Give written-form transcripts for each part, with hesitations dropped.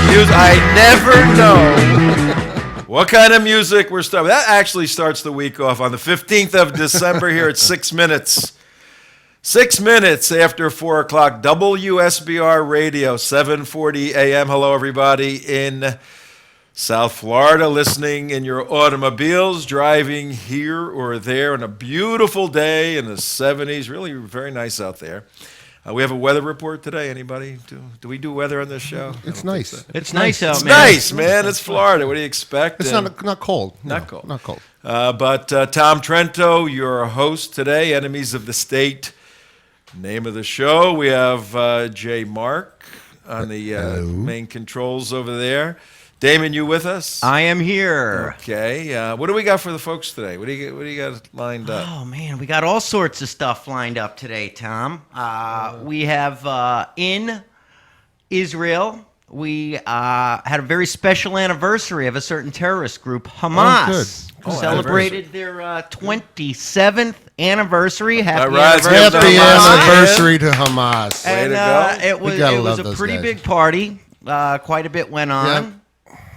music. I never know what kind of music we're starting. That actually starts the week off on the 15th of December here at 6 minutes. 6 minutes after 4 o'clock, WSBR Radio, 740 a.m. Hello, everybody in South Florida, listening in your automobiles, driving here or there on a beautiful day in the 70s. Really very nice out there. We have a weather report today. Anybody? Do we do weather on this show? It's nice. So. It's nice out, It's man. nice, man. It's Florida. What do you expect? It's not cold. Not cold. Not cold. But Tom Trento, your host today, Enemies of the State. Name of the show. We have Jay Mark on the main controls over there. Damon, you with us? I am here. Okay. What do we got for the folks today? What do you got lined up? Oh, man, we got all sorts of stuff lined up today, Tom. We have in Israel, we had a very special anniversary of a certain terrorist group, Hamas. Celebrated their 27th anniversary. Happy anniversary to Hamas. And Way to go. It was a pretty big party. Quite a bit went on. Yeah.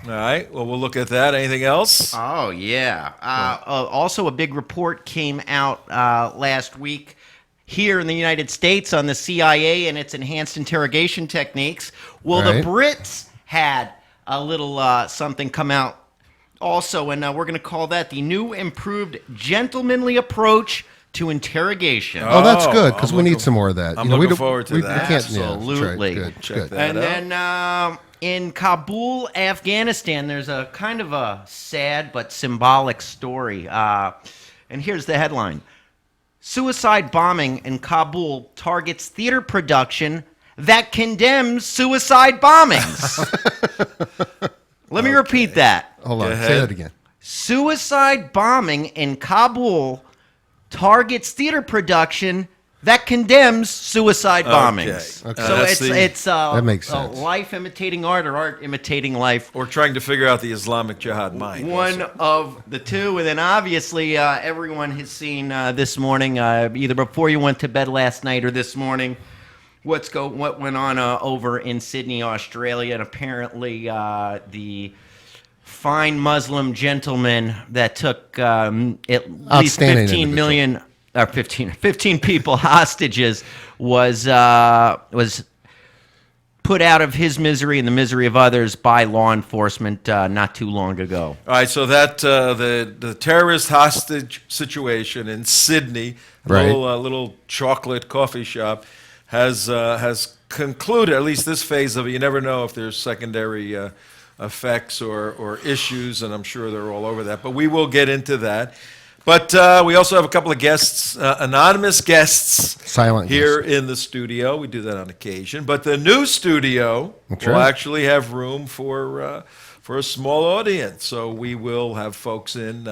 All right. Well, we'll look at that. Anything else? Oh, yeah. Also, a big report came out last week here in the United States on the CIA and its enhanced interrogation techniques. Well, the Brits had a little something come out also, and we're going to call that the new improved gentlemanly approach to interrogation. Oh, that's good, because we need some more of that. I'm looking forward to that. We can't, Absolutely. Yeah, that's right. Good. that And then in Kabul, Afghanistan, there's a kind of a sad but symbolic story. And here's the headline. Suicide bombing in Kabul targets theater production that condemns suicide bombings. Let me repeat that. Hold on. Say that again. Suicide bombing in Kabul targets theater production that condemns suicide bombings. Okay. So it's that makes sense. Life imitating art or art imitating life. We're trying to figure out the Islamic Jihad mind. One of the two. And then obviously everyone has seen this morning, either before you went to bed last night or this morning, what went on over in Sydney, Australia. And apparently the fine Muslim gentleman that took at least 15 people hostages was put out of his misery and the misery of others by law enforcement not too long ago. All right, so that the terrorist hostage situation in Sydney, little chocolate coffee shop, has concluded, at least this phase of it. You never know if there's secondary effects or issues, and I'm sure they're all over that. But we will get into that. But we also have a couple of guests, anonymous guests, silent here in the studio. We do that on occasion. But the new studio will actually have room for a small audience. So we will have folks in.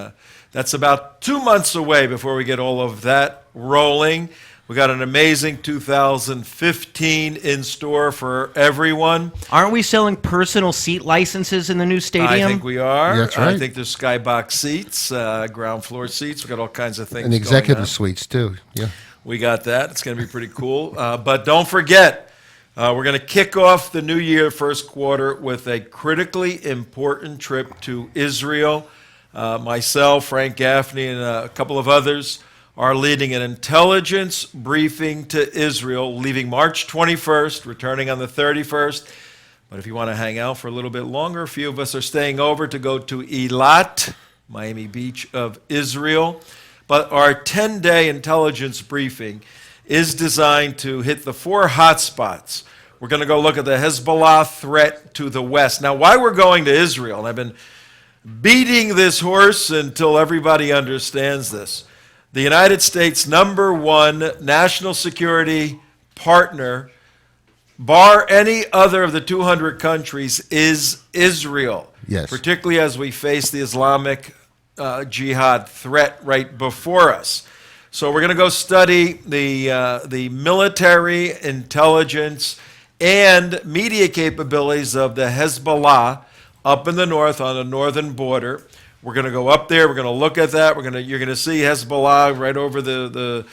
That's about 2 months away before we get all of that rolling. We got an amazing 2015 in store for everyone. Aren't we selling personal seat licenses in the new stadium? I think we are. That's right. I think there's skybox seats, ground floor seats. We got all kinds of things. And executive suites too. Yeah. We got that. It's going to be pretty cool. But don't forget, we're going to kick off the new year, first quarter, with a critically important trip to Israel. Myself, Frank Gaffney, and a couple of others are leading an intelligence briefing to Israel, leaving March 21st, returning on the 31st. But if you want to hang out for a little bit longer, a few of us are staying over to go to Eilat, Miami Beach of Israel. But our 10-day intelligence briefing is designed to hit the 4 hot spots. We're going to go look at the Hezbollah threat to the west. Now, why we're going to Israel, and I've been beating this horse until everybody understands this. The United States' #1 national security partner, bar any other of the 200 countries, is Israel. Yes. Particularly as we face the Islamic Jihad threat right before us. So we're going to go study the military, intelligence, and media capabilities of the Hezbollah up in the north on the northern border. We're going to go up there. We're going to look at that. You're going to see Hezbollah right over the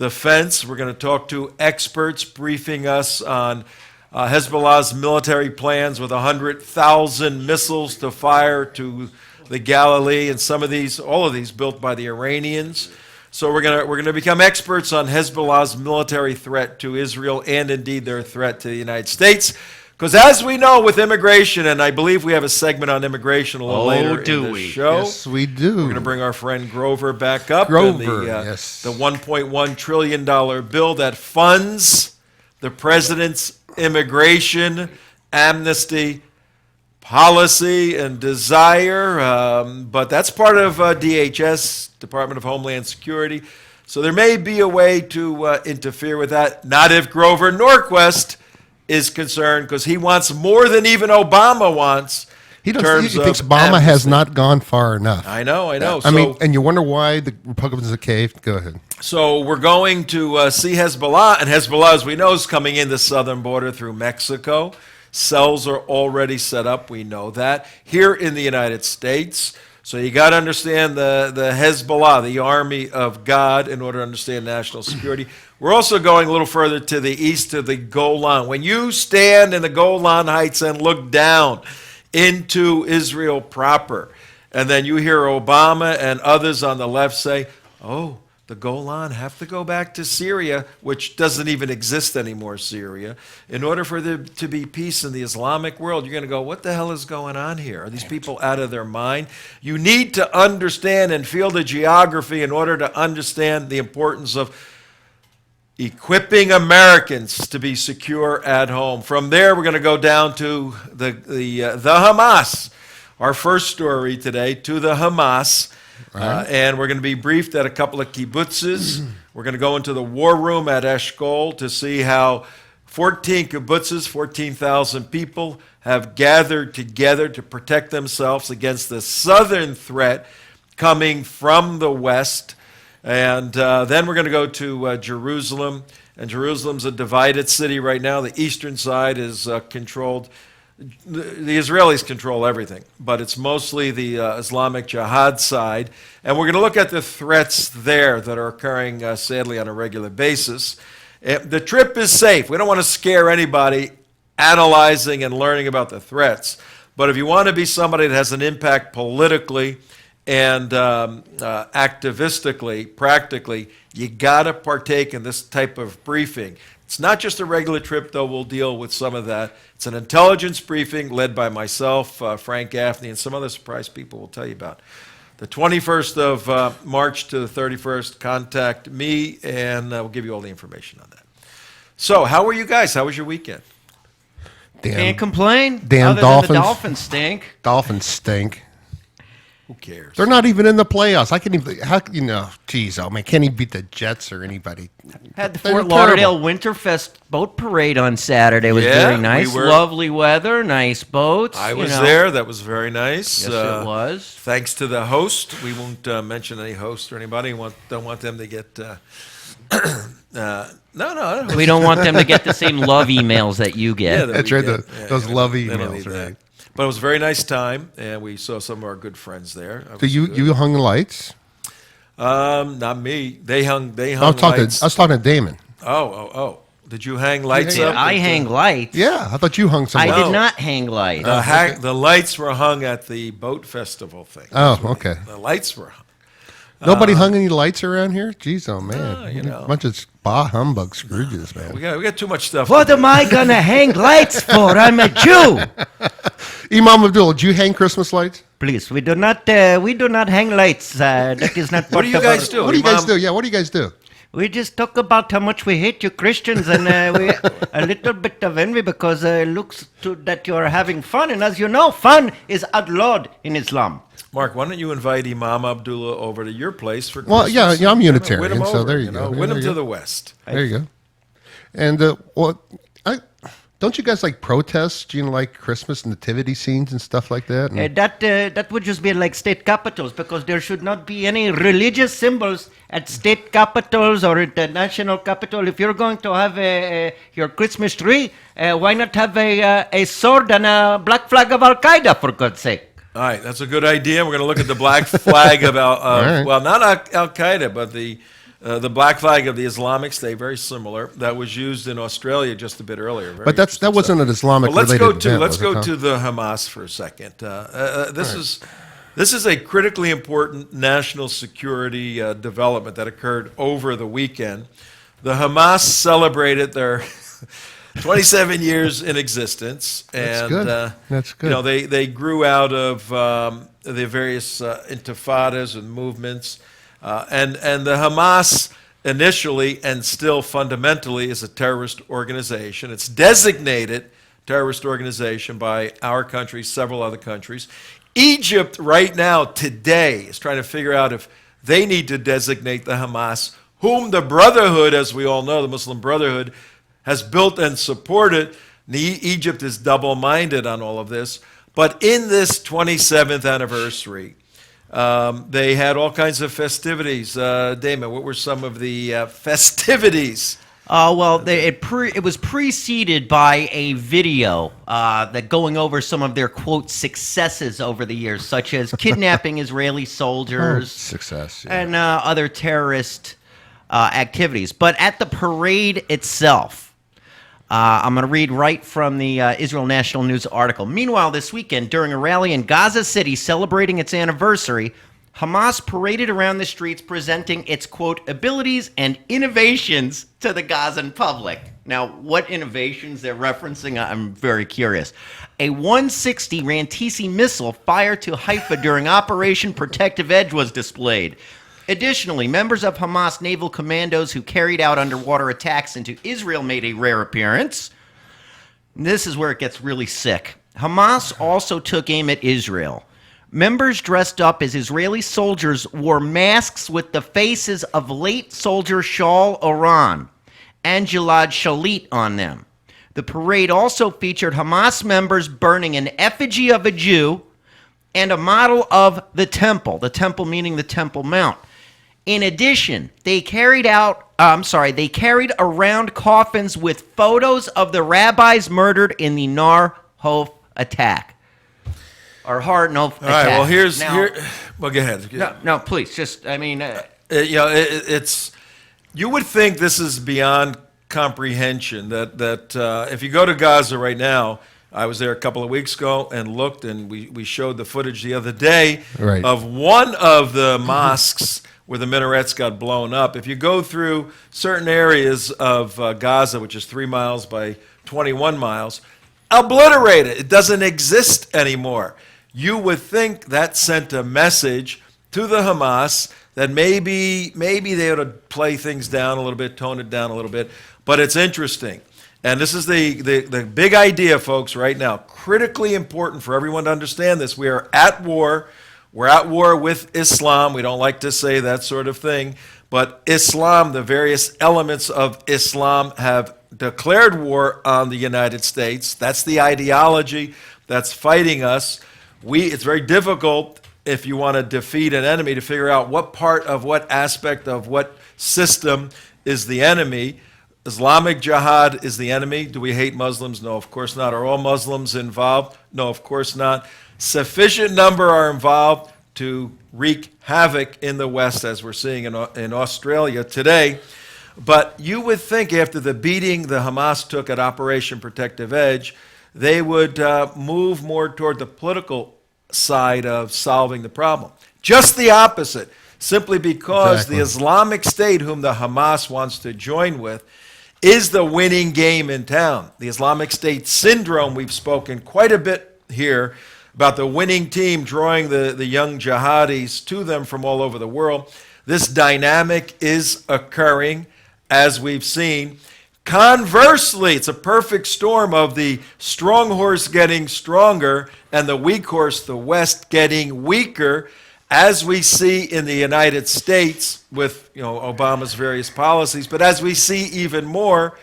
fence. We're going to talk to experts briefing us on Hezbollah's military plans with 100,000 missiles to fire to the Galilee, and all of these built by the Iranians. So we're gonna become experts on Hezbollah's military threat to Israel and indeed their threat to the United States. Because as we know with immigration, and I believe we have a segment on immigration a little later in the show. Yes, we do. We're going to bring our friend Grover back up. Grover, and yes. The $1.1 trillion bill that funds the president's immigration, amnesty, policy, and desire. But that's part of DHS, Department of Homeland Security. So there may be a way to interfere with that. Not if Grover Norquist is concerned, because he wants more than even Obama wants. He thinks Obama has not gone far enough. I know. I mean, and you wonder why the Republicans are caved. Go ahead. So we're going to see Hezbollah, and Hezbollah, as we know, is coming in the southern border through Mexico. Cells are already set up. We know that here in the United States. So you got to understand the Hezbollah, the army of God, in order to understand national security. We're also going a little further to the east, to the Golan. When you stand in the Golan Heights and look down into Israel proper, and then you hear Obama and others on the left say, oh, the Golan have to go back to Syria, which doesn't even exist anymore, Syria. In order for there to be peace in the Islamic world, you're going to go, what the hell is going on here? Are these people out of their mind? You need to understand and feel the geography in order to understand the importance of equipping Americans to be secure at home. From there, we're going to go down to the Hamas. Our first story today, to the Hamas. Right. And we're going to be briefed at a couple of kibbutzes. We're going to go into the war room at Eshkol to see how 14 kibbutzes, 14,000 people, have gathered together to protect themselves against the southern threat coming from the west. And then we're going to go to Jerusalem. And Jerusalem's a divided city right now. The eastern side is controlled. The Israelis control everything, but it's mostly the Islamic Jihad side. And we're going to look at the threats there that are occurring, sadly, on a regular basis. The trip is safe. We don't want to scare anybody analyzing and learning about the threats. But if you want to be somebody that has an impact politically and activistically, practically, you got to partake in this type of briefing. It's not just a regular trip, though. We'll deal with some of that. It's an intelligence briefing led by myself, Frank Gaffney, and some other surprise people we'll tell you about. The 21st of March to the 31st, contact me, and we'll give you all the information on that. So, how were you guys? How was your weekend? Can't complain. Damn other Dolphins. Than the Dolphins stink. Dolphins stink. Who cares? They're not even in the playoffs. I can't even. Geez, oh man, can't even beat the Jets or anybody. Had the They're Fort terrible. Lauderdale Winterfest boat parade on Saturday. It was Yeah, very nice. we were- Lovely weather, nice boats. I was there. That was very nice. Yes, it was. Thanks to the host. We won't mention any host or anybody. Don't want them to get. No. We don't want them to get the same love emails that you get. Yeah, that That's we right. get. Those love They don't emails, need right? that. But it was a very nice time, and we saw some of our good friends there. So you hung lights? Not me. They hung I was lights. talking to Damon. Oh. Did you hang lights Did up? I hang lights? Yeah, I thought you hung some. I lights. did not hang lights. The lights were hung at the boat festival thing. Oh, okay. The lights were hung. Nobody hung any lights around here? Jeez, oh man, you know. bunch of bah humbug Scrooges, man. We got too much stuff. What to do. am I gonna hang lights for? I'm a Jew. Imam Abdul, did you hang Christmas lights? Please, we do not hang lights. That is not. What do you guys do? What do you guys Imam? do? Yeah, what do you guys do? We just talk about how much we hate you Christians, and we a little bit of envy because it looks that you're having fun, and as you know, fun is outlawed in Islam. Mark, why don't you invite Imam Abdullah over to your place for Well, Christmas? yeah, I'm Win Unitarian, him so over, there you go. Win Yeah, him there you to go. the west. There you go. And don't you guys like protest? Like Christmas nativity scenes and stuff like that? And- That would just be like state capitals because there should not be any religious symbols at state capitals or at the national capital. If you're going to have your Christmas tree, why not have a sword and a black flag of Al Qaeda, for God's sake? All right, that's a good idea. We're going to look at the black flag of right. well, not Al Qaeda, but the the black flag of the Islamic State, very similar, that was used in Australia just a bit earlier. Very But that wasn't an Islamic Well, related event, let's was it, go Tom? to the Hamas for a second. This is a critically important national security development that occurred over the weekend. The Hamas celebrated their 27 years in existence, and That's good. You know, they grew out of the various intifadas and movements, and the Hamas initially and still fundamentally is a terrorist organization. It's designated terrorist organization by our country, several other countries. Egypt right now, today, is trying to figure out if they need to designate the Hamas, whom the Brotherhood, as we all know, the Muslim Brotherhood, has built and supported. Egypt is double-minded on all of this. But in this 27th anniversary, they had all kinds of festivities. Damon, what were some of the festivities? It was preceded by a video that going over some of their, quote, successes over the years, such as kidnapping Israeli soldiers Success, yeah. and other terrorist activities. But at the parade itself, I'm going to read right from the Israel National News article. Meanwhile, this weekend, during a rally in Gaza City celebrating its anniversary, Hamas paraded around the streets presenting its, quote, abilities and innovations to the Gazan public. Now, what innovations they're referencing, I'm very curious. A 160 Rantisi missile fired to Haifa during Operation Protective Edge was displayed. Additionally, members of Hamas naval commandos who carried out underwater attacks into Israel made a rare appearance. This is where it gets really sick. Hamas also took aim at Israel. Members dressed up as Israeli soldiers wore masks with the faces of late soldier Shaul Oran and Gilad Shalit on them. The parade also featured Hamas members burning an effigy of a Jew and a model of the temple meaning the Temple Mount. In addition, they carried around coffins with photos of the rabbis murdered in the Nar Hof attack. Or Har Nof attack. All right, well, Now, go ahead. No, please, just, I mean... it's you would think this is beyond comprehension, that if you go to Gaza right now, I was there a couple of weeks ago and looked, and we showed the footage the other day of one of the mosques where the minarets got blown up. If you go through certain areas of Gaza, which is 3 miles by 21 miles, obliterated. It doesn't exist anymore. You would think that sent a message to the Hamas that maybe they ought to play things down a little bit, tone it down a little bit. But it's interesting. And this is the big idea, folks, right now. Critically important for everyone to understand this. We are at war. We're at war with Islam. We don't like to say that sort of thing. But Islam, the various elements of Islam have declared war on the United States. That's the ideology that's fighting us. It's very difficult, if you want to defeat an enemy, to figure out what part of what aspect of what system is the enemy. Islamic Jihad is the enemy. Do we hate Muslims? No, of course not. Are all Muslims involved? No, of course not. Sufficient number are involved to wreak havoc in the West, as we're seeing in Australia today. But you would think after the beating the Hamas took at Operation Protective Edge, they would move more toward the political side of solving the problem. Just the opposite, simply because the Islamic State, whom the Hamas wants to join with, is the winning game in town. The Islamic State syndrome, we've spoken quite a bit here about the winning team drawing the young jihadis to them from all over the world. This dynamic is occurring, as we've seen. Conversely, it's a perfect storm of the strong horse getting stronger and the weak horse, the West, getting weaker, as we see in the United States with Obama's various policies, but as we see even more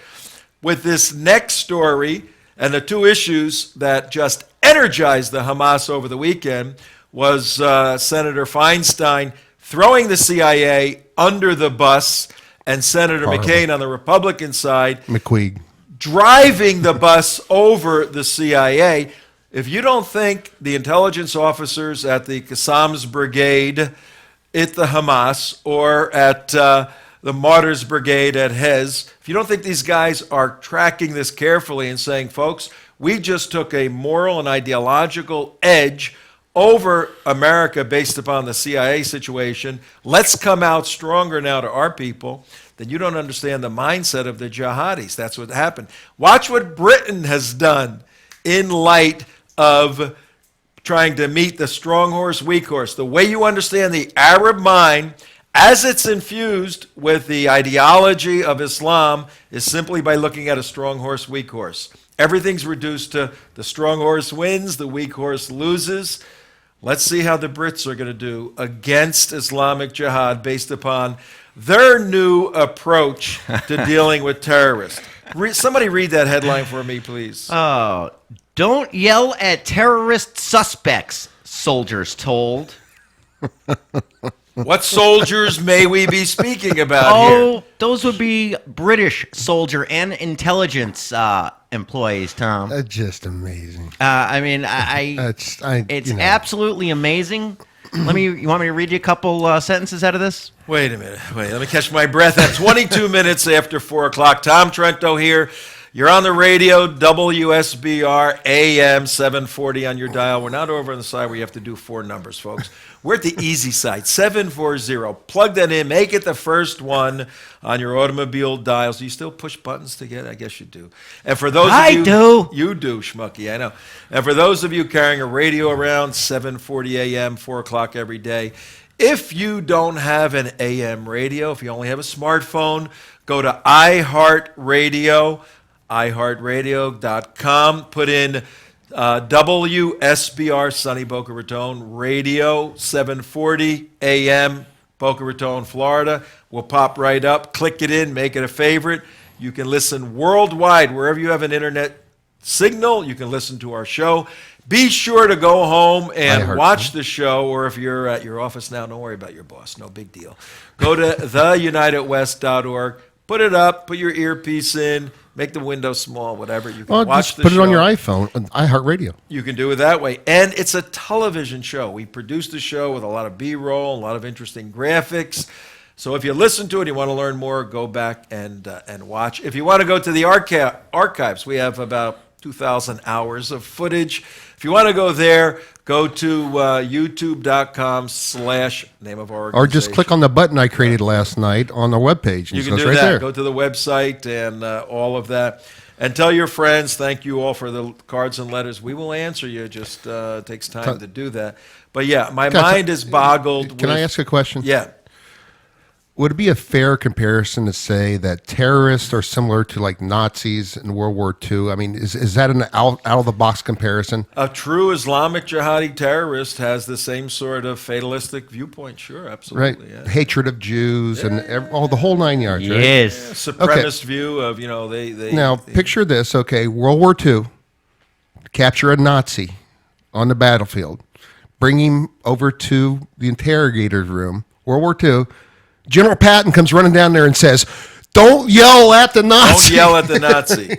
with this next story. And the two issues that just energized the Hamas over the weekend was Senator Feinstein throwing the CIA under the bus, and Senator McCain on the Republican side, McQueen, driving the bus over the CIA. If you don't think the intelligence officers at the Qassam's Brigade, at the Hamas, or at the Martyrs Brigade at Hez, if you don't think these guys are tracking this carefully and saying, folks, we just took a moral and ideological edge over America based upon the CIA situation, let's come out stronger now to our people, then you don't understand the mindset of the jihadis. That's what happened. Watch what Britain has done in light of trying to meet the strong horse, weak horse. The way you understand the Arab mind as it's infused with the ideology of Islam is simply by looking at a strong horse, weak horse. Everything's reduced to the strong horse wins, the weak horse loses. Let's see how the Brits are going to do against Islamic Jihad based upon their new approach to dealing with terrorists. Somebody read that headline for me, please. Oh, don't yell at terrorist suspects, soldiers told. What soldiers may we be speaking about here? Oh, those would be British soldier and intelligence employees, Tom. Just amazing. I mean, it's absolutely amazing. You want me to read you a couple sentences out of this? Wait a minute. Let me catch my breath. At 22 minutes after 4 o'clock, Tom Trento here. You're on the radio, WSBR AM 740 on your dial. We're not over on the side where you have to do 4 numbers, folks. We're at the easy side, 740. Plug that in. Make it the first one on your automobile dials. Do you still push buttons to get it? I guess you do. And for those of you... do. You do, Schmucky, I know. And for those of you carrying a radio around, 740 AM, 4 o'clock every day, if you don't have an AM radio, if you only have a smartphone, go to iHeartRadio, iHeartRadio.com, put in WSBR Sunny Boca Raton Radio 740 AM Boca Raton, Florida. Will pop right up. Click it in, make it a favorite. You can listen worldwide wherever you have an internet signal. You can listen to our show. Be sure to go home and watch the show, or if you're at your office now, don't worry about your boss. No big deal. Go to theunitedwest.org. Put it up. Put your earpiece in. Make the window small, whatever. You can watch just the put show. it on your iPhone, iHeartRadio. You can do it that way. And it's a television show. We produced the show with a lot of B-roll, a lot of interesting graphics. So if you listen to it, you want to learn more, go back and watch. If you want to go to the archives, we have about 2,000 hours of footage. If you want to go there, go to youtube.com/name of our organization. Or just click on the button I created last night on the webpage. You can do that. Go to the website and all of that. And tell your friends, thank you all for the cards and letters. We will answer you. It just takes time to do that. But yeah, my mind is boggled. Can I ask a question? Yeah. Would it be a fair comparison to say that terrorists are similar to like Nazis in World War II? I mean, is that an out-of-the-box comparison? A true Islamic jihadi terrorist has the same sort of fatalistic viewpoint. Sure, absolutely. Right. Yeah. Hatred of Jews and the whole 9 yards, right? Yes. Yeah, supremacist view of, they... Now, picture this, okay, World War II, capture a Nazi on the battlefield, bring him over to the interrogator's room, World War II, General Patton comes running down there and says, "Don't yell at the Nazi." Don't yell at the Nazi.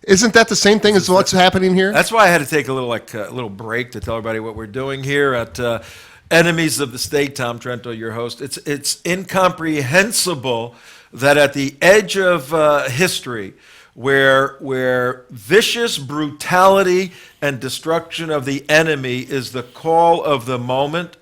Isn't that the same thing as what's happening here? That's why I had to take a little break to tell everybody what we're doing here at Enemies of the State. Tom Trento, your host. It's incomprehensible that at the edge of history, where vicious brutality and destruction of the enemy is the call of the moment.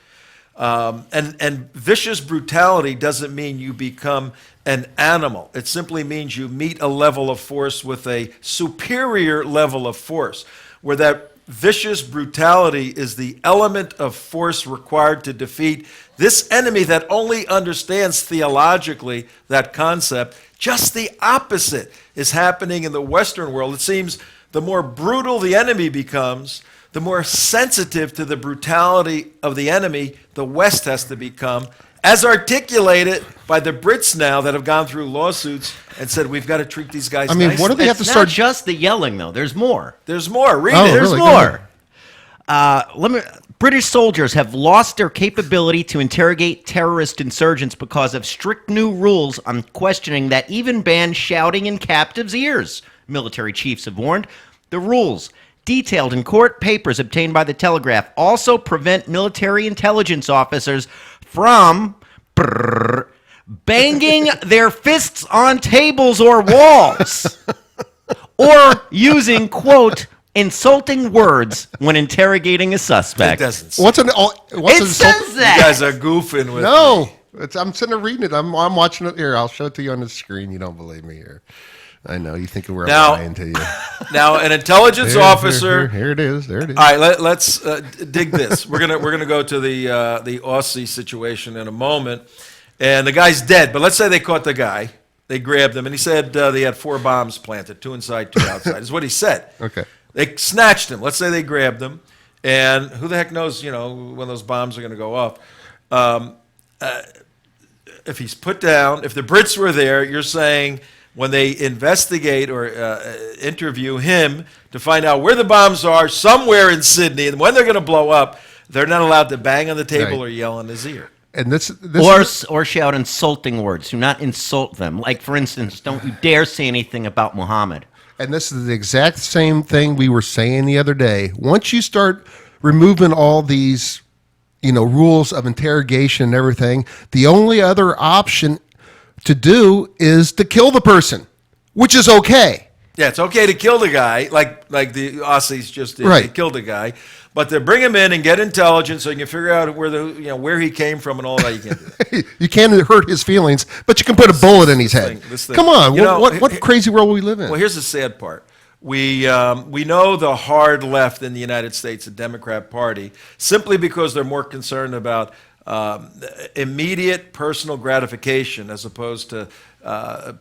And vicious brutality doesn't mean you become an animal. It simply means you meet a level of force with a superior level of force, where that vicious brutality is the element of force required to defeat this enemy that only understands theologically that concept. Just the opposite is happening in the Western world. It seems the more brutal the enemy becomes, the more sensitive to the brutality of the enemy the West has to become, as articulated by the Brits now that have gone through lawsuits and said, we've got to treat these guys nicely. What do they have to start? It's not just the yelling, though. There's more. There's more. Read Oh, it. There's really? more. British soldiers have lost their capability to interrogate terrorist insurgents because of strict new rules on questioning that even ban shouting in captives' ears, military chiefs have warned. The rules, detailed in court papers obtained by the Telegraph, also prevent military intelligence officers from banging their fists on tables or walls, or using, quote, insulting words when interrogating a It suspect. doesn't. What's an It says that. You guys are goofing with No, me. I'm sitting there reading it. I'm watching it here. I'll show it to you on the screen. You don't believe me here. I know you think we're Now- lying to you. Now, an intelligence officer. Here it is. There it is. All right, let's dig this. We're gonna go to the Aussie situation in a moment, and the guy's dead. But let's say they caught the guy, they grabbed him, and he said they had 4 bombs planted, 2 inside, 2 outside. Is what he said. Okay. They snatched him. Let's say they grabbed him, and who the heck knows, when those bombs are going to go off. If he's put down, if the Brits were there, you're saying when they investigate or interview him to find out where the bombs are somewhere in Sydney and when they're going to blow up, they're not allowed to bang on the table Right. or yell in his ear. And this Or shout insulting words. Do not insult them. Like, for instance, don't you dare say anything about Muhammad. And this is the exact same thing we were saying the other day. Once you start removing all these, rules of interrogation and everything, the only other option to do is to kill the person, which is okay. Yeah, it's okay to kill the guy, like the Aussies just did. Right. They killed the guy, but to bring him in and get intelligence so you can figure out where he came from and all that, you can't do that. You can't hurt his feelings, but you can put a bullet in his head. this thing. Come on, You know, what crazy world we live in? Well, here's the sad part. We know the hard left in the United States, the Democrat Party, simply because they're more concerned about immediate personal gratification as opposed to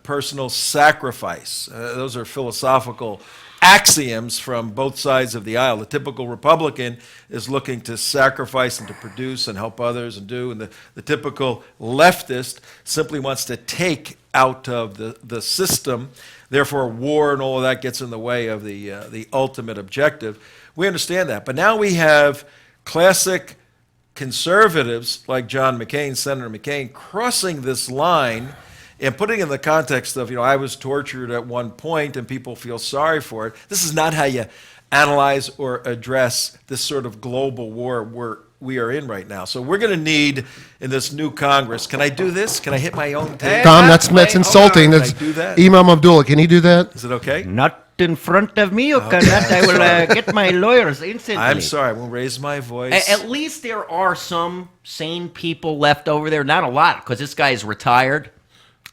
personal sacrifice. Those are philosophical axioms from both sides of the aisle. The typical Republican is looking to sacrifice and to produce and help others and do, and the typical leftist simply wants to take out of the system. Therefore, war and all of that gets in the way of the ultimate objective. We understand that. But now we have classic conservatives like John McCain, Senator McCain, crossing this line and putting it in the context of, I was tortured at one point and people feel sorry for it. This is not how you analyze or address this sort of global war we are in right now. So we're going to need, in this new Congress, can I do this? Can I hit my own table? Tom, that's insulting. Can I That's do that? Imam Abdullah. Can he do that? Is it okay? Not in front of me, you cannot. I will get my lawyers instantly. I'm sorry. I will raise my voice. At least there are some sane people left over there. Not a lot, because this guy is retired.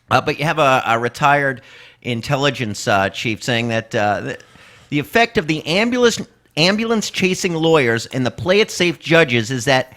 But you have a retired intelligence chief saying that the effect of the ambulance chasing lawyers and the play it safe judges is that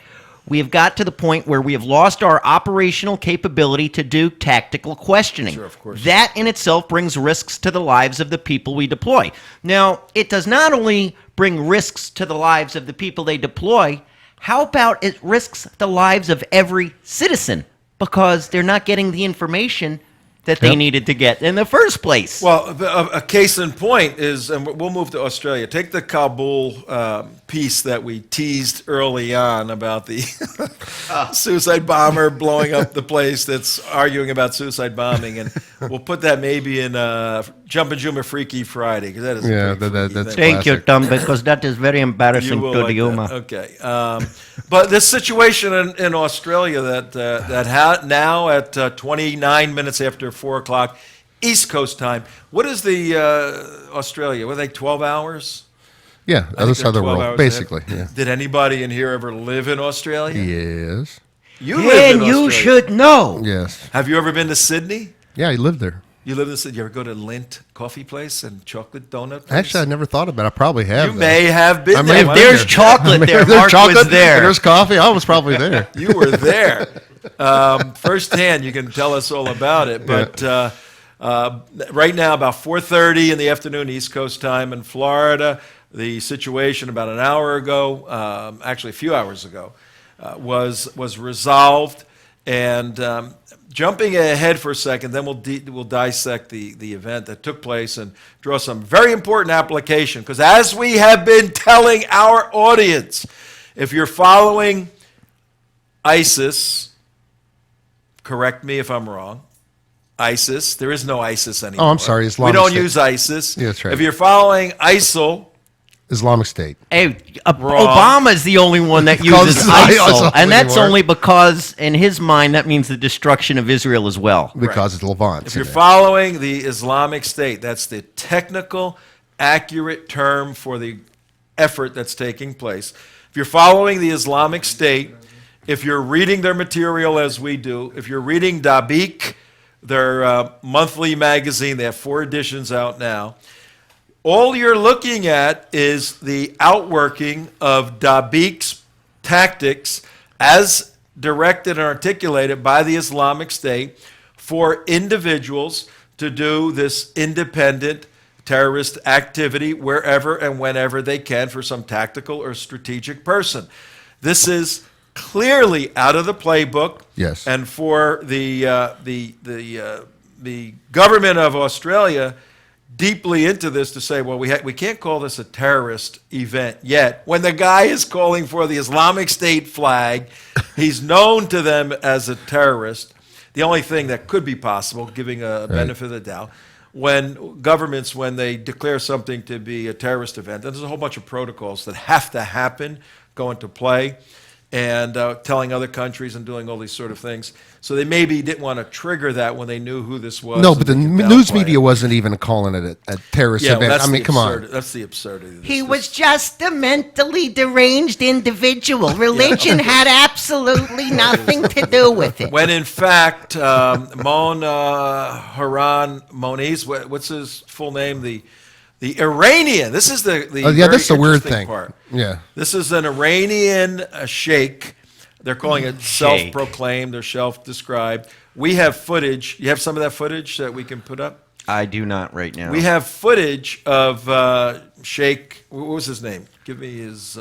we have got to the point where we have lost our operational capability to do tactical questioning. Sure, of course. That in itself brings risks to the lives of the people we deploy. Now, it does not only bring risks to the lives of the people they deploy, how about it risks the lives of every citizen because they're not getting the information that they needed to get in the first place. Well, a case in point is, and we'll move to Australia. Take the Kabul piece that we teased early on about the suicide bomber blowing up the place that's arguing about suicide bombing, and we'll put that maybe in Jumpin' Juma Freaky Friday, because that is a pretty freaky that's thing. Thank you, Tom, because that is very embarrassing You will to like the humor. that. Okay. But this situation in Australia that now at 29 minutes after 4 o'clock East Coast time, what is the Australia? What are they, 12 hours? Yeah, I other think side of the they're 12 world, hours basically. ahead. Yeah. Did anybody in here ever live in Australia? Yes. You live in And you Australia. should know. Yes. Have you ever been to Sydney? Yeah, he lived there. You live in Sydney. You ever go to Lint Coffee Place and Chocolate Donut Place? Actually, I never thought about it. I probably have. You though. may have been I may there. have Why been don't There's you- chocolate there. There's Mark chocolate, was there. There's coffee. I was probably there. You were there. Firsthand, you can tell us all about it. But right now, about 4:30 in the afternoon, East Coast time in Florida, the situation about an hour ago, actually a few hours ago, was resolved. And jumping ahead for a second, then we'll dissect the event that took place and draw some very important application. Because as we have been telling our audience, if you're following ISIS, correct me if I'm wrong. ISIS, there is no ISIS anymore. Oh, I'm sorry, We Islamic don't State. use ISIS. Yeah, that's right. If you're following ISIL, Islamic State. Hey, Wrong. Obama's the only one that uses Because ISIL ISIL, and that's anymore. only because, in his mind, that means the destruction of Israel as well. Because it's Levant. If you're following the Islamic State, that's the technical, accurate term for the effort that's taking place. If you're following the Islamic State, if you're reading their material as we do, if you're reading Dabiq, their monthly magazine, they have 4 editions out now, all you're looking at is the outworking of Dabiq's tactics as directed and articulated by the Islamic State for individuals to do this independent terrorist activity wherever and whenever they can for some tactical or strategic person. This is clearly out of the playbook. Yes. And for the government of Australia deeply into this to say, well, we can't call this a terrorist event yet. When the guy is calling for the Islamic State flag, he's known to them as a terrorist. The only thing that could be possible, giving a benefit of the doubt, when governments, when they declare something to be a terrorist event, there's a whole bunch of protocols that have to happen, go into play, and telling other countries and doing all these sort of things. So they maybe didn't want to trigger that when they knew who this was. No, and but the they could news downplay media it. wasn't even calling it a terrorist Yeah, event. well, I mean, come on. That's the absurdity. of this. He was just a mentally deranged individual. Religion had absolutely nothing to do with it. When in fact, Haran Moniz, what's his full name? The Iranian. This is the Oh, yeah, very that's the weird interesting thing. part. Yeah. This is an Iranian sheikh. They're calling it self-proclaimed or self-described. We have footage. You have some of that footage that we can put up? I do not right now. We have footage of Sheikh. What was his name? Give me his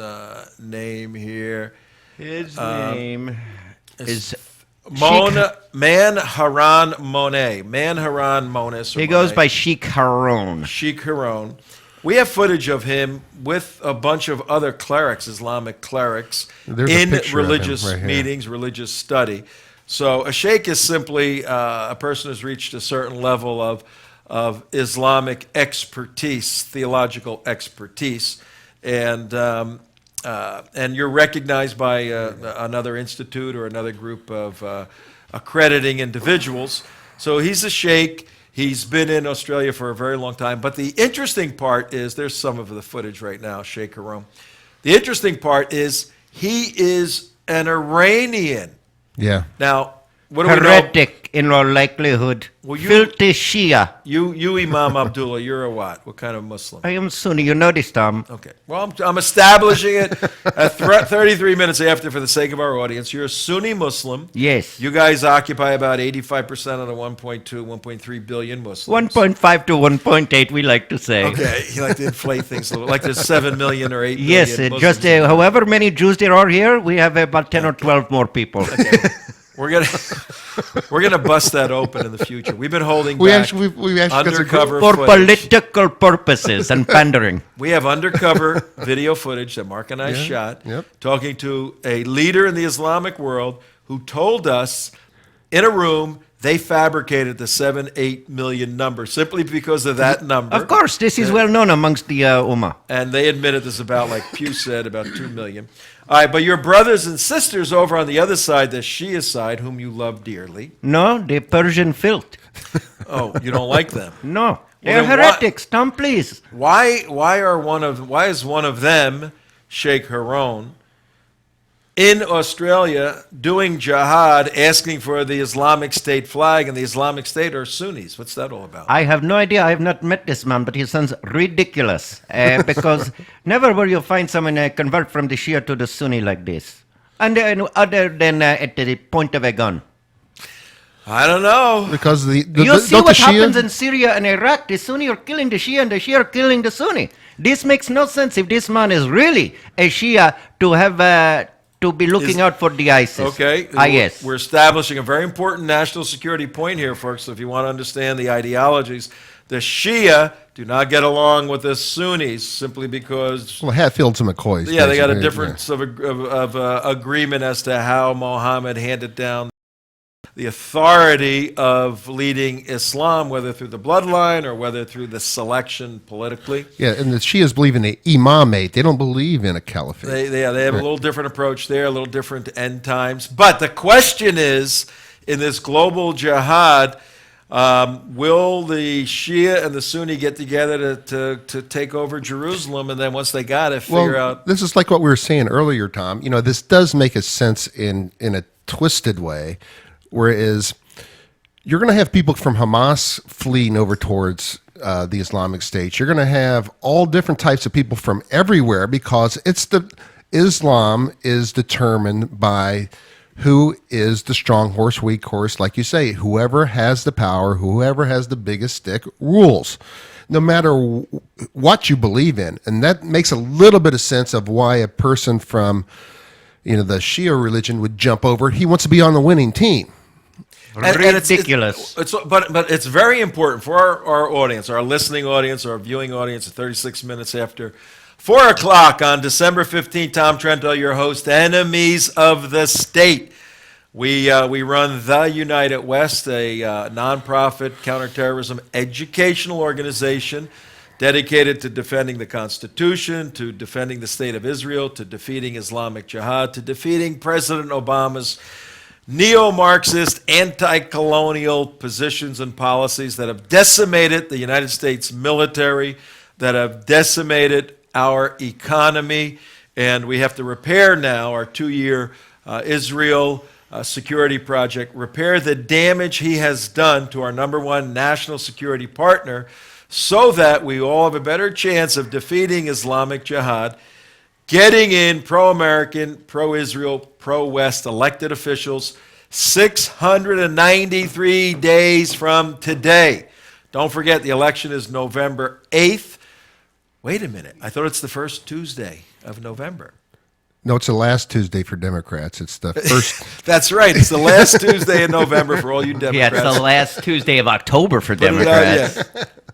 name here. His name is. Manharan Monet. Manharan Monis. He goes by Sheikh Harun. Sheikh Haron. We have footage of him with a bunch of other clerics, Islamic clerics, There's a in picture of him religious right here. meetings, religious study. So a sheikh is simply a person who's reached a certain level of Islamic expertise, theological expertise, and you're recognized by another institute or another group of accrediting individuals. So he's a sheikh. He's been in Australia for a very long time. But the interesting part is, there's some of the footage right now, Sheikh Haram. The interesting part is he is an Iranian. Yeah. Now, what do we know? Heretic in all likelihood. Well, you- Filthy Shia. You Imam Abdullah, you're a what? What kind of Muslim? I am Sunni. You know this, Tom. Okay. Well, I'm establishing it at 33 minutes after for the sake of our audience. You're a Sunni Muslim. Yes. You guys occupy about 85% of the 1.2, 1.3 billion Muslims. 1.5 to 1.8, we like to say. Okay. You like to inflate things a little. Like there's 7 million or 8 million Yes, Muslims. just however many Jews there are here, we have about 10 or 12 more people. We're gonna bust that open in the future. We've been holding We back actually got some undercover For footage. political purposes and pandering. We have undercover video footage that Mark and I shot, yep. talking to a leader in the Islamic world who told us in a room they fabricated the 7-8 million number simply because of that number. Of course, this is well known amongst the Ummah. And they admitted this about, like Pew said, about 2 million. All right, but your brothers and sisters over on the other side, the Shia side, whom you love dearly. No, the Persian filth. Oh, you don't like them. No, they're then why- heretics. Tom, please. Why is one of them, Sheikh Haron, in Australia doing jihad, asking for the Islamic State flag, and the Islamic State are Sunnis? What's that all about? I have no idea. I have not met this man, but he sounds ridiculous. Because never will you find someone convert from the Shia to the Sunni like this. And other than at the point of a gun. I don't know. because the You see don't what the Shia- happens in Syria and Iraq. The Sunni are killing the Shia and the Shia are killing the Sunni. This makes no sense if this man is really a Shia to have to be looking out for the ISIS. Okay. IS. We're establishing a very important national security point here, folks. So if you want to understand the ideologies, the Shia do not get along with the Sunnis simply because, Well, Hatfields and McCoys. yeah, they got a basically, difference of agreement as to how Mohammed handed down the authority of leading Islam, whether through the bloodline or whether through the selection politically. Yeah, and the Shias believe in the imamate. They don't believe in a caliphate. They have a little different approach there, a little different end times. But the question is, in this global jihad, will the Shia and the Sunni get together to take over Jerusalem? And then once they got it, figure out. This is like what we were saying earlier, Tom. You know, this does make a sense in a twisted way, whereas you're going to have people from Hamas fleeing over towards the Islamic State. You're going to have all different types of people from everywhere because Islam is determined by who is the strong horse, weak horse, like you say. Whoever has the power, whoever has the biggest stick rules, no matter what you believe in. And that makes a little bit of sense of why a person from, the Shia religion would jump over. He wants to be on the winning team. Ridiculous. But it's very important for our audience, our listening audience, our viewing audience at 36 minutes after 4 o'clock on December 15th. Tom Trento, your host, Enemies of the State. We run The United West, a nonprofit counterterrorism educational organization dedicated to defending the Constitution, to defending the State of Israel, to defeating Islamic Jihad, to defeating President Obama's neo-Marxist, anti-colonial positions and policies that have decimated the United States military, that have decimated our economy, and we have to repair now our 2-year Israel security project, repair the damage he has done to our number one national security partner so that we all have a better chance of defeating Islamic Jihad, getting in pro-American, pro-Israel, pro-West elected officials 693 days from today. Don't forget, the election is November 8th. Wait a minute. I thought it's the first Tuesday of November. No, it's the last Tuesday for Democrats. It's the first. That's right. It's the last Tuesday in November for all you Democrats. Yeah, it's the last Tuesday of October for Democrats.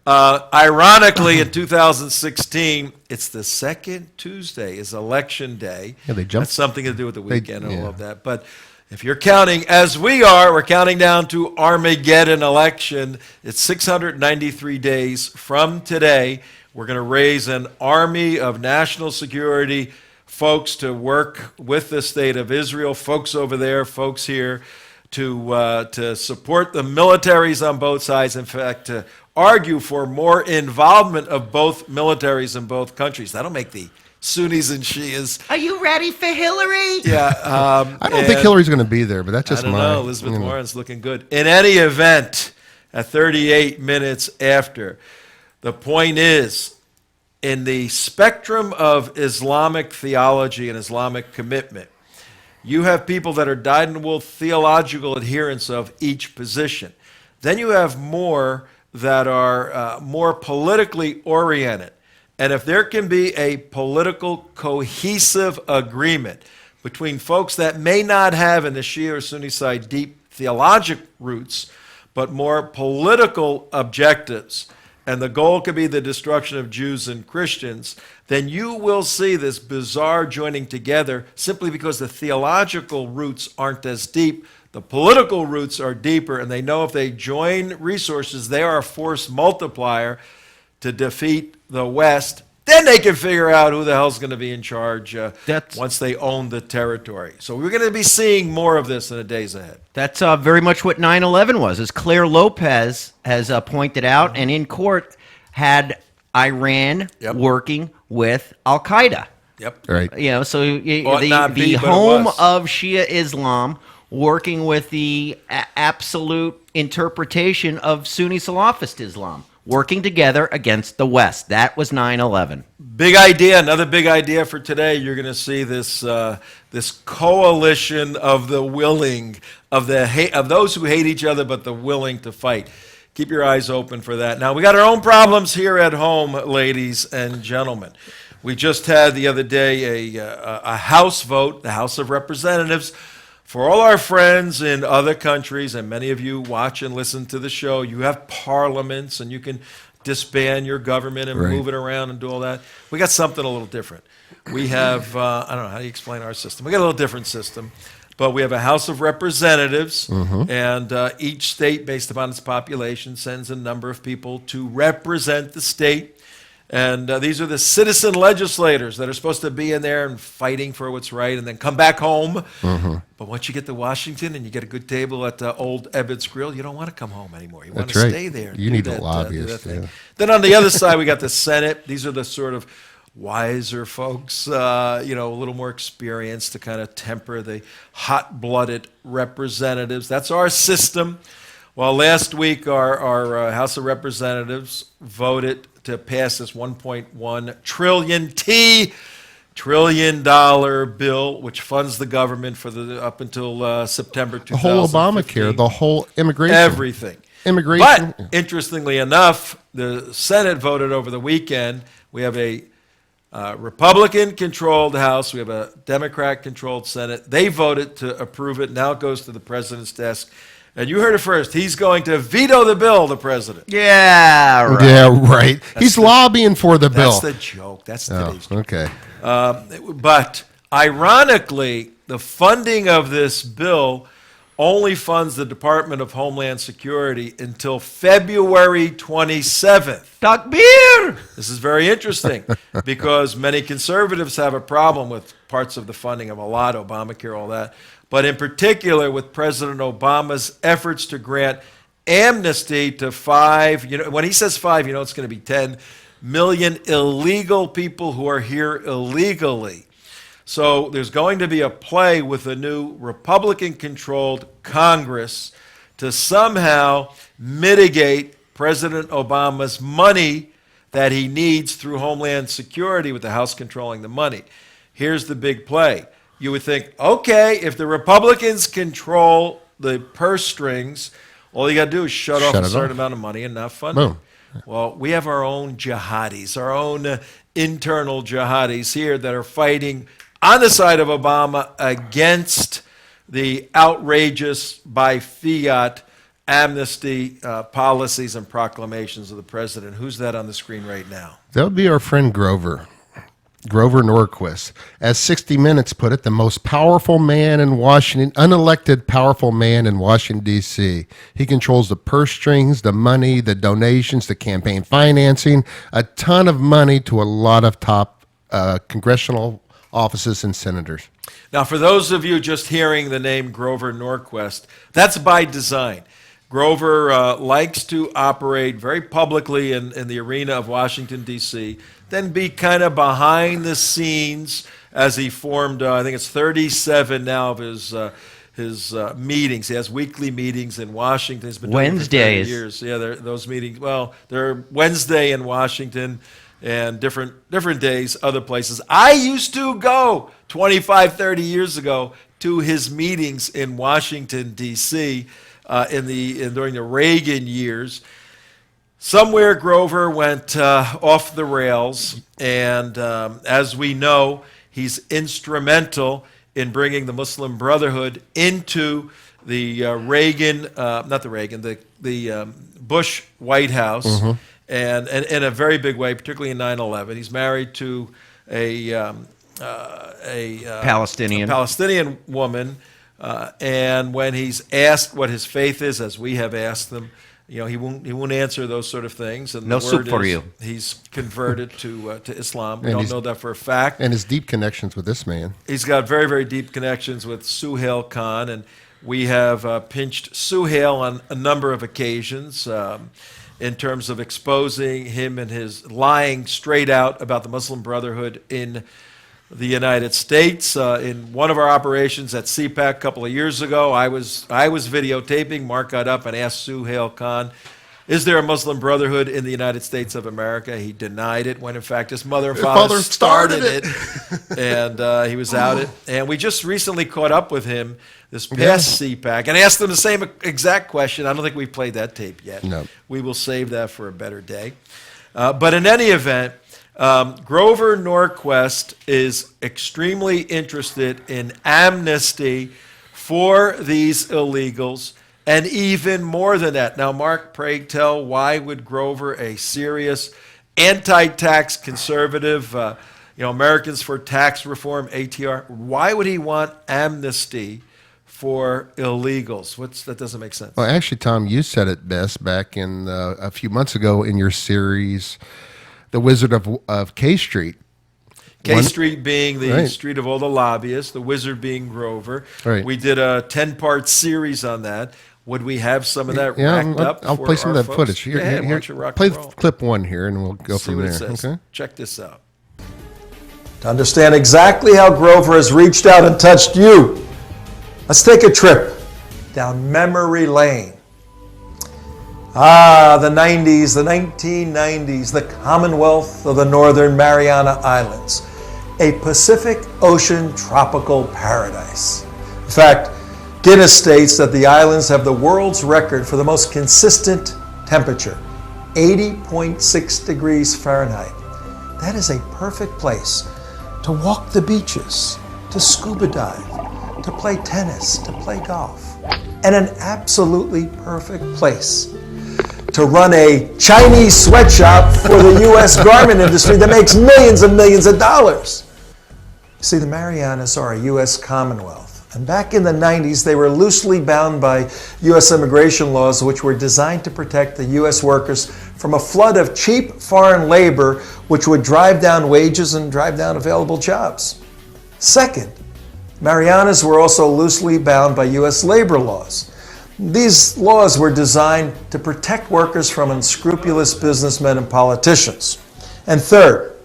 Ironically, in 2016, it's the second Tuesday is Election Day. Yeah, they jumped. That's something to do with the weekend and all of that. But if you're counting, as we are, we're counting down to Armageddon election. It's 693 days from today. We're going to raise an army of national security folks to work with the State of Israel, folks over there, folks here, to support the militaries on both sides. In fact, to argue for more involvement of both militaries in both countries. That'll make the Sunnis and Shias. Are you ready for Hillary? Yeah. I don't think Hillary's going to be there, but that's just I don't know. Elizabeth Warren's looking good. In any event, at 38 minutes after, the point is, in the spectrum of Islamic theology and Islamic commitment, you have people that are dyed-in-the-wool theological adherents of each position. Then you have more that are more politically oriented. And if there can be a political cohesive agreement between folks that may not have in the Shia or Sunni side deep theologic roots, but more political objectives, and the goal could be the destruction of Jews and Christians, then you will see this bizarre joining together simply because the theological roots aren't as deep. The political roots are deeper, and they know if they join resources, they are a force multiplier to defeat the West. Then they can figure out who the hell's going to be in charge once they own the territory. So we're going to be seeing more of this in the days ahead. That's very much what 9/11 was, as Claire Lopez has pointed out, and in court had Iran working with Al-Qaeda. Yep. Right. So Ought not the be, but it home was. of Shia Islam working with the absolute interpretation of Sunni Salafist Islam, working together against the West. That was 9/11. Big idea. Another big idea for today. You're going to see this this coalition of the willing, of those who hate each other, but the willing to fight. Keep your eyes open for that. Now, we got our own problems here at home, ladies and gentlemen. We just had the other day a House vote, the House of Representatives, for all our friends in other countries, and many of you watch and listen to the show. You have parliaments, and you can disband your government and move it around and do all that. We got something a little different. We have, I don't know, how do you explain our system? We got a little different system. but we have a House of Representatives, and each state, based upon its population, sends a number of people to represent the state. And these are the citizen legislators that are supposed to be in there and fighting for what's right and then come back home. But once you get to Washington and you get a good table at Old Ebbitt's Grill, you don't want to come home anymore. You want to stay there. and You do need that, a lobbyist. do that thing. Yeah. Then on the other side, we got the Senate. These are the sort of wiser folks, a little more experienced to kind of temper the hot-blooded representatives. That's our system. Well, last week, our House of Representatives voted to pass this $1.1 trillion bill, which funds the government for up until September 2015. The whole Obamacare, the whole immigration. Everything. Immigration. But interestingly enough, the Senate voted over the weekend. We have a Republican-controlled House. We have a Democrat-controlled Senate. They voted to approve it. Now it goes to the president's desk. And you heard it first. He's going to veto the bill, the president. Yeah, right. Yeah, right. He's lobbying for the bill. That's the joke. That's today's joke. Okay. But ironically, the funding of this bill only funds the Department of Homeland Security until February 27th. Takbir! This is very interesting because many conservatives have a problem with parts of the funding of a lot, Obamacare, all that. But in particular with President Obama's efforts to grant amnesty to when he says 5, it's going to be 10 million illegal people who are here illegally. So there's going to be a play with a new Republican-controlled Congress to somehow mitigate President Obama's money that he needs through Homeland Security with the House controlling the money. Here's the big play. You would think, okay, if the Republicans control the purse strings, all you got to do is shut off a certain amount of money and not fund it. Well, we have our own jihadis, our own internal jihadis here that are fighting on the side of Obama against the outrageous by fiat amnesty policies and proclamations of the president. Who's that on the screen right now? That would be our friend Grover Norquist. As 60 Minutes put it, the most powerful man in Washington, unelected powerful man in Washington, D.C. He controls the purse strings, the money, the donations, the campaign financing, a ton of money to a lot of top congressional offices and senators. Now, for those of you just hearing the name Grover Norquist, that's by design. Grover likes to operate very publicly in the arena of Washington, D.C., then be kind of behind the scenes as he formed, I think it's 37 now of his meetings. He has weekly meetings in Washington. He's been doing it for 30 Wednesdays. years. Yeah, those meetings. Well, they're Wednesday in Washington and different days, other places. I used to go 25, 30 years ago to his meetings in Washington, D.C., during the Reagan years. Somewhere Grover went off the rails, and as we know, he's instrumental in bringing the Muslim Brotherhood into the the Bush White House, and in a very big way, particularly in 9/11. He's married to a Palestinian woman, and when he's asked what his faith is, as we have asked them, he won't answer those sort of things. And No the soup word for is you. He's converted to Islam. We And don't know that for a fact. And his deep connections with this man. He's got very, very deep connections with Suhail Khan, and we have pinched Suhail on a number of occasions in terms of exposing him and his lying straight out about the Muslim Brotherhood in the United States. In one of our operations at CPAC a couple of years ago, I was videotaping. Mark got up and asked Suhail Khan, is there a Muslim Brotherhood in the United States of America? He denied it when, in fact, his mother and father started it. And he was out it. And we just recently caught up with him this past CPAC and asked him the same exact question. I don't think we've played that tape yet. No. We will save that for a better day. But in any event, Grover Norquist is extremely interested in amnesty for these illegals, and even more than that. Now, Mark, pray tell, why would Grover, a serious anti-tax conservative, Americans for Tax Reform, ATR, why would he want amnesty for illegals. That doesn't make sense. Well, actually, Tom, you said it best back in a few months ago in your series, The Wizard of K Street. K Street being the Right. street of all the lobbyists, the wizard being Grover. Right. We did a 10-part series on that. Would we have some of that Yeah, racked up? I'll for play some of our that folks? footage. Here, Go ahead, why here, don't you rock play and roll? clip one here, and we'll go See from what there. it says. Okay. Check this out. To understand exactly how Grover has reached out and touched you, let's take a trip down memory lane. The 90s, the 1990s, the Commonwealth of the Northern Mariana Islands, a Pacific Ocean tropical paradise. In fact, Guinness states that the islands have the world's record for the most consistent temperature, 80.6 degrees Fahrenheit. That is a perfect place to walk the beaches, to scuba dive, to play tennis, to play golf, and an absolutely perfect place to run a Chinese sweatshop for the U.S. garment industry that makes millions and millions of dollars. See, the Marianas are a U.S. Commonwealth. And back in the 90s, they were loosely bound by U.S. immigration laws, which were designed to protect the U.S. workers from a flood of cheap foreign labor, which would drive down wages and drive down available jobs. Second, Marianas were also loosely bound by U.S. labor laws. These laws were designed to protect workers from unscrupulous businessmen and politicians. And third,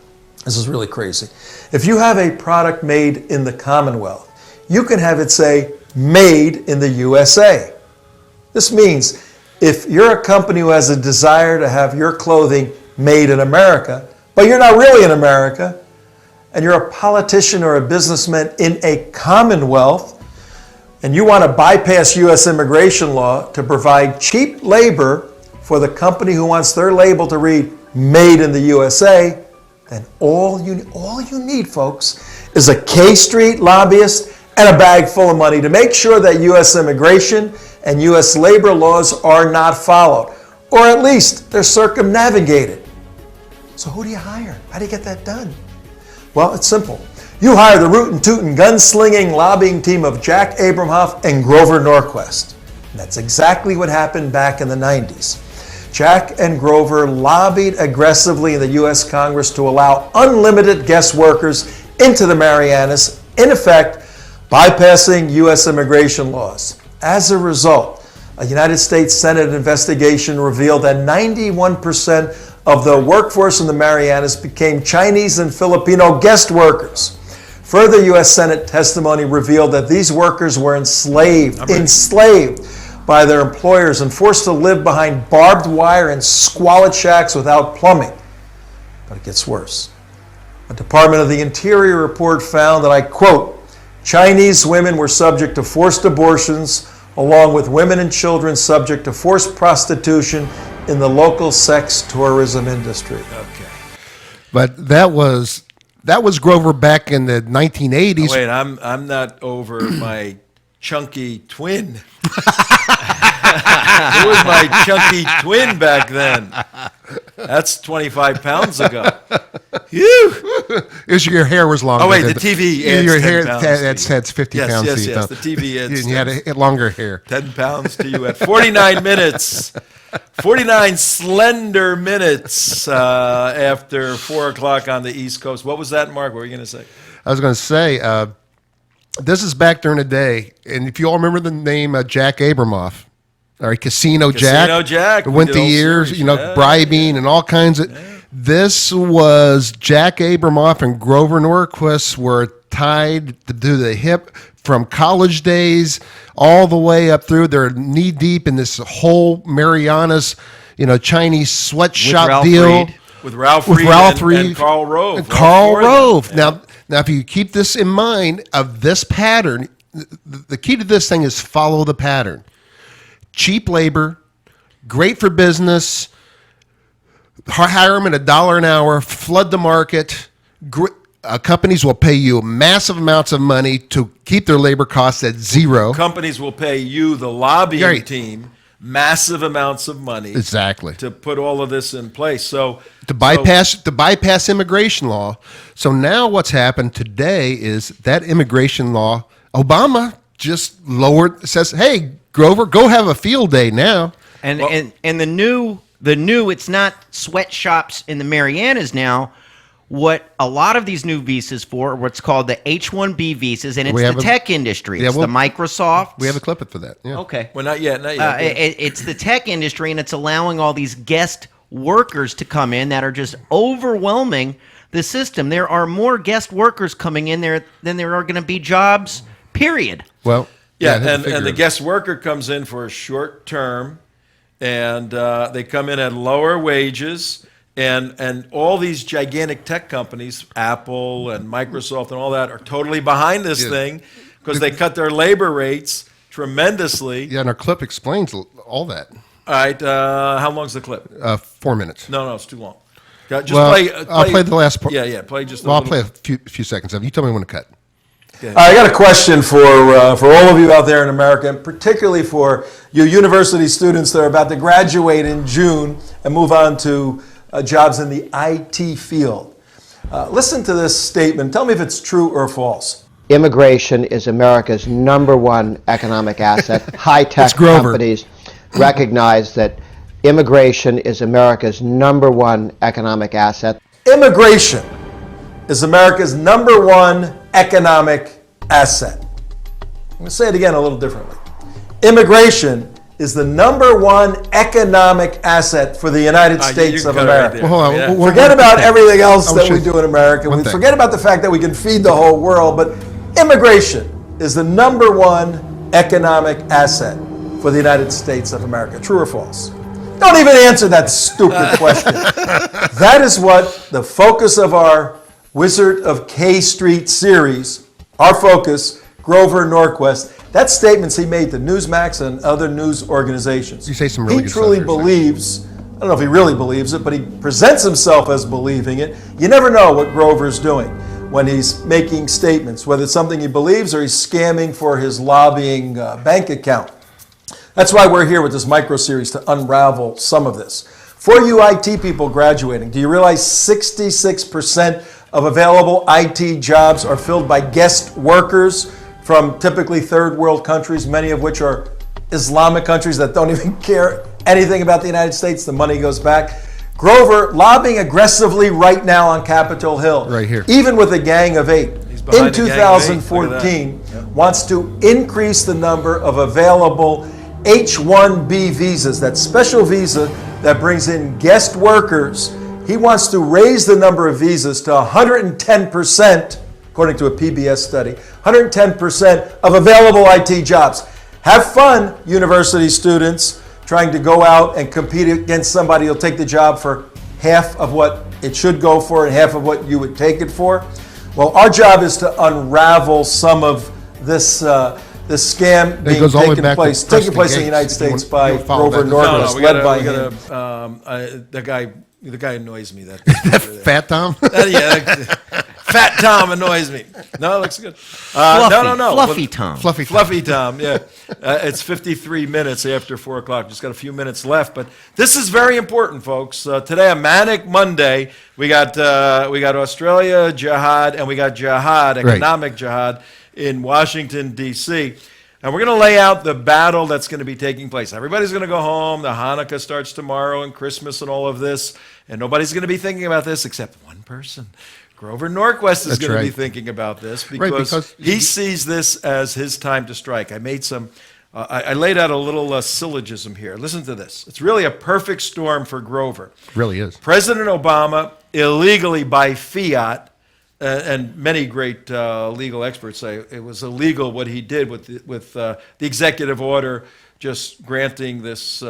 this is really crazy, if you have a product made in the Commonwealth, you can have it say, made in the USA. This means if you're a company who has a desire to have your clothing made in America, but you're not really in America, and you're a politician or a businessman in a Commonwealth, and you want to bypass U.S. immigration law to provide cheap labor for the company who wants their label to read made in the USA, then all you need, folks, is a K Street lobbyist and a bag full of money to make sure that U.S. immigration and U.S. labor laws are not followed, or at least they're circumnavigated. So who do you hire? How do you get that done? Well, it's simple. You hire the rootin' tootin' gunslinging lobbying team of Jack Abramoff and Grover Norquist. And that's exactly what happened back in the 90s. Jack and Grover lobbied aggressively in the U.S. Congress to allow unlimited guest workers into the Marianas, in effect, bypassing U.S. immigration laws. As a result, a United States Senate investigation revealed that 91% of the workforce in the Marianas became Chinese and Filipino guest workers. Further U.S. Senate testimony revealed that these workers were enslaved by their employers and forced to live behind barbed wire and squalid shacks without plumbing. But it gets worse. A Department of the Interior report found that, I quote, Chinese women were subject to forced abortions, along with women and children subject to forced prostitution in the local sex tourism industry. Okay. But that was Grover back in the 1980s. Wait, I'm not over my chunky twin. Who was my chunky twin back then? That's 25 pounds ago. Phew. Your hair was longer. Oh, wait, the TV adds your 10 hair pounds adds 50 Yes, pounds yes, to you. yes, the TV adds You had longer hair. 10 pounds to you at 49 minutes. 49 slender minutes after 4 o'clock on the East Coast. What was that, Mark? What were you going to say? I was going to say, this is back during the day, and if you all remember the name Jack Abramoff, all right, Casino Jack. Casino Jack. We Went did the a whole years, series. Yeah, bribing and all kinds of. Yeah. This was Jack Abramoff and Grover Norquist were tied to the hip from college days all the way up through. They're knee deep in this whole Marianas, Chinese sweatshop Ralph deal. Reed. With Ralph With Reed, Ralph and Reed Carl Rove. and Carl all four of Rove. them. Yeah. Now, if you keep this in mind of this pattern, the key to this thing is follow the pattern. Cheap labor, great for business, hire them at $1 an hour, flood the market. Companies will pay you massive amounts of money to keep their labor costs at zero. Companies will pay you, the lobbying Right. team, massive amounts of money Exactly. to put all of this in place. So To bypass immigration law. So now what's happened today is that immigration law, Obama just lowered, says, hey, Grover, go have a field day now. And the new it's not sweatshops in the Marianas now. What a lot of these new visas for are what's called the H-1B visas, and it's the tech industry. It's the Microsoft. We have a clip it for that. Yeah. Okay. Well, not yet. It's the tech industry, and it's allowing all these guest workers to come in that are just overwhelming the system. There are more guest workers coming in there than there are going to be jobs, period. Well, and the guest worker comes in for a short term, and they come in at lower wages, and all these gigantic tech companies, Apple and Microsoft and all that, are totally behind this thing because they cut their labor rates tremendously. Yeah, and our clip explains all that. All right, how long's the clip? 4 minutes. No, it's too long. Just play. I'll play the last part. Yeah, play just. I'll play a few seconds of it. You tell me when to cut. I got a question for all of you out there in America, and particularly for you university students that are about to graduate in June and move on to jobs in the IT field. Listen to this statement. Tell me if it's true or false. Immigration is America's #1 economic asset. High-tech companies recognize that immigration is America's #1 economic asset. Immigration is America's #1 economic asset. I'm going to say it again a little differently. Immigration is the #1 economic asset for the United States of America. Well, hold on. Forget about everything else that we do in America. We forget about the fact that we can feed the whole world, but immigration is the #1 economic asset for the United States of America. True or false? Don't even answer that stupid question. That is what the focus of our Wizard of K Street series, our focus, Grover Norquist, that statements he made to Newsmax and other news organizations. You say some really good He truly stuff here, believes, I don't know if he really believes it, but he presents himself as believing it. You never know what Grover's doing when he's making statements, whether it's something he believes or he's scamming for his lobbying bank account. That's why we're here with this micro-series to unravel some of this. For you IT people graduating, do you realize 66% of available IT jobs are filled by guest workers from typically third world countries, many of which are Islamic countries that don't even care anything about the United States? The money goes back. Grover lobbying aggressively right now on Capitol Hill. Right here. Even with a gang of 8. In 2014, wants to increase the number of available H-1B visas, that special visa that brings in guest workers. He wants to raise the number of visas to 110%, according to a PBS study, 110% of available IT jobs. Have fun, university students, trying to go out and compete against somebody who'll take the job for half of what it should go for and half of what you would take it for. Well, our job is to unravel some of this this scam being taking place in the United States by Grover Norquist, led by him. The guy annoys me. That Fat Tom? Fat Tom annoys me. No, it looks good. Fluffy Tom. Fluffy Tom, yeah. It's 53 minutes after 4 o'clock. Just got a few minutes left, but this is very important, folks. Today, a Manic Monday, we got Australia Jihad, and we got Jihad, economic jihad, in Washington, D.C., and we're going to lay out the battle that's going to be taking place. Everybody's going to go home. The Hanukkah starts tomorrow and Christmas and all of this, and nobody's going to be thinking about this except one person. Grover Norquist is going to be thinking about this because he sees this as his time to strike. I made some. I laid out a little syllogism here. Listen to this. It's really a perfect storm for Grover. It really is. President Obama illegally by fiat. And many great legal experts say it was illegal what he did with the executive order, just granting this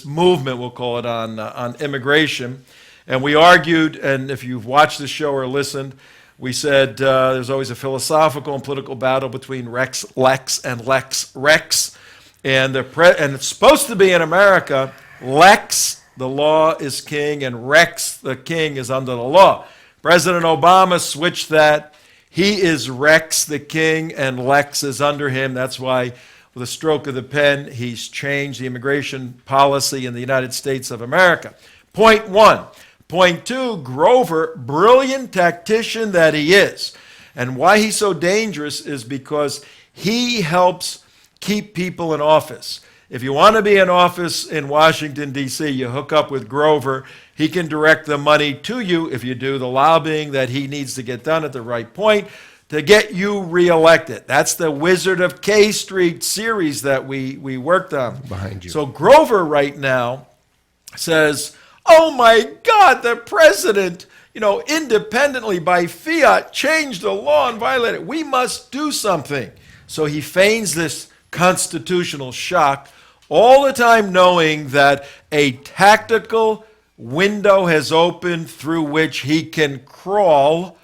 movement, we'll call it, on immigration. And we argued, and if you've watched the show or listened, we said there's always a philosophical and political battle between Rex Lex and Lex Rex, and it's supposed to be in America, Lex, the law is king, and Rex, the king, is under the law. President Obama switched that. He is Rex, the king, and Lex is under him. That's why, with a stroke of the pen, he's changed the immigration policy in the United States of America. Point one. Point two, Grover, brilliant tactician that he is. And why he's so dangerous is because He helps keep people in office. If you want to be in office in Washington, D.C., you hook up with Grover. He can direct the money to you if you do the lobbying that he needs to get done at the right point to get you reelected. That's the Wizard of K Street series that we worked on. Behind you. So Grover right now says, oh my God, the president, independently by fiat changed the law and violated it. We must do something. So he feigns this constitutional shock, all the time knowing that a tactical window has opened through which he can crawl.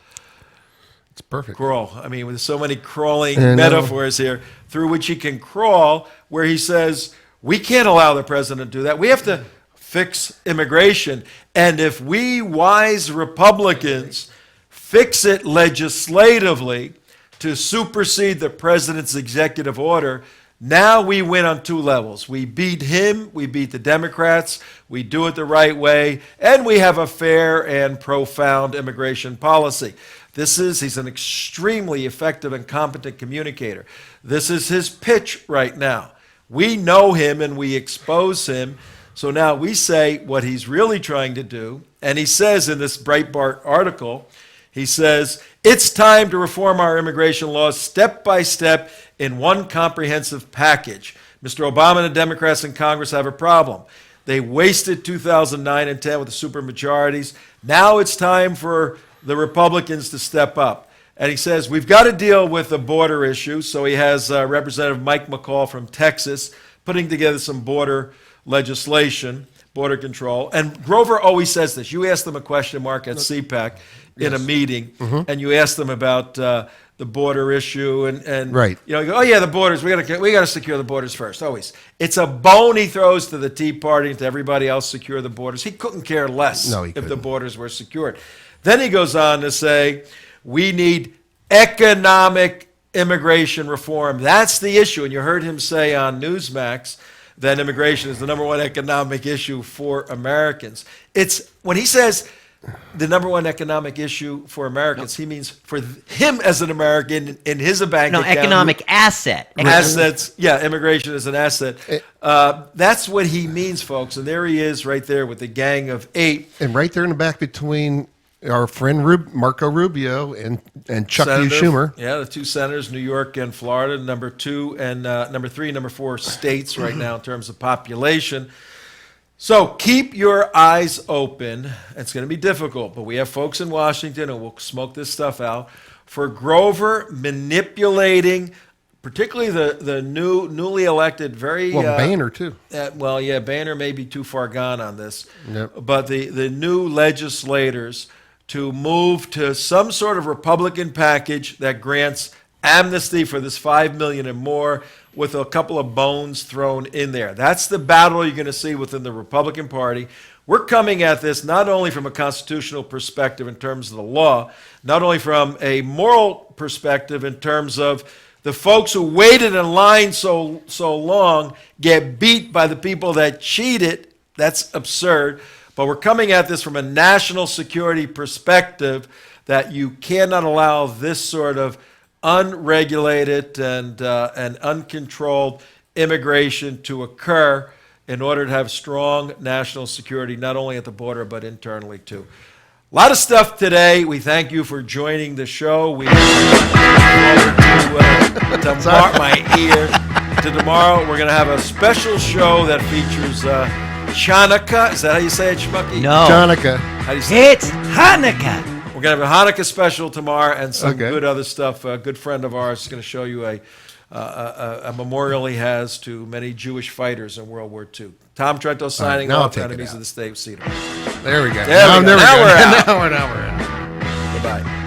It's perfect. Crawl. I mean, with so many crawling I know. metaphors here, through which he can crawl, where he says, we can't allow the president to do that. We have to fix immigration. And if we wise Republicans fix it legislatively to supersede the president's executive order, now we win on two levels. We beat him, we beat the Democrats, we do it the right way, and we have a fair and profound immigration policy. He's an extremely effective and competent communicator. This is his pitch right now. We know him and we expose him. So now we say what he's really trying to do. And he says in this Breitbart article, he says, it's time to reform our immigration laws step by step in one comprehensive package. Mr. Obama and the Democrats in Congress have a problem. They wasted 2009 and 10 with the supermajorities. Now it's time for the Republicans to step up. And he says, we've got to deal with the border issue. So he has Representative Mike McCall from Texas putting together some border legislation, border control. And Grover always says this. You asked them a question, Mark, at CPAC in a meeting, and you asked them about the border issue, and Right. you go, oh yeah, the borders. We got to secure the borders first. Always, it's a bone he throws to the Tea Party and to everybody else. Secure the borders. He couldn't care less No, he if the couldn't. borders were secured. Then he goes on to say, we need economic immigration reform. That's the issue. And you heard him say on Newsmax that immigration is the number one economic issue for Americans. It's when he says the number one economic issue for Americans, he means for him as an American in his bank No, account. economic asset. Assets, yeah, immigration is an asset. That's what he means, folks. And there he is right there with the gang of 8. And right there in the back between our friend Marco Rubio and Chuck D. Senator, Schumer. Yeah, the two senators, New York and Florida, number 2 and number 3, number 4 states right now in terms of population. So keep your eyes open. It's going to be difficult, but we have folks in Washington who will smoke this stuff out for Grover manipulating, particularly the newly elected, very Boehner, too. Boehner may be too far gone on this, Yep. but the new legislators to move to some sort of Republican package that grants amnesty for this $5 million and more, with a couple of bones thrown in there. That's the battle you're going to see within the Republican Party. We're coming at this not only from a constitutional perspective in terms of the law, not only from a moral perspective in terms of the folks who waited in line so long get beat by the people that cheated. That's absurd. But we're coming at this from a national security perspective that you cannot allow this sort of unregulated and uncontrolled immigration to occur in order to have strong national security, not only at the border, but internally too. A lot of stuff today. We thank you for joining the show. We look forward to my ear. To tomorrow, we're going to have a special show that features Chanukah. Is that how you say it, Schmucky? No. Jonica. How do you say it? It's Hanukkah. We're going to have a Hanukkah special tomorrow and some Okay. good other stuff. A good friend of ours is going to show you a memorial he has to many Jewish fighters in World War II. Tom Trento signing now I'll off. take it Enemies out. of the State. See you. There we go. There we go. Now we're out. Now we're out. Goodbye.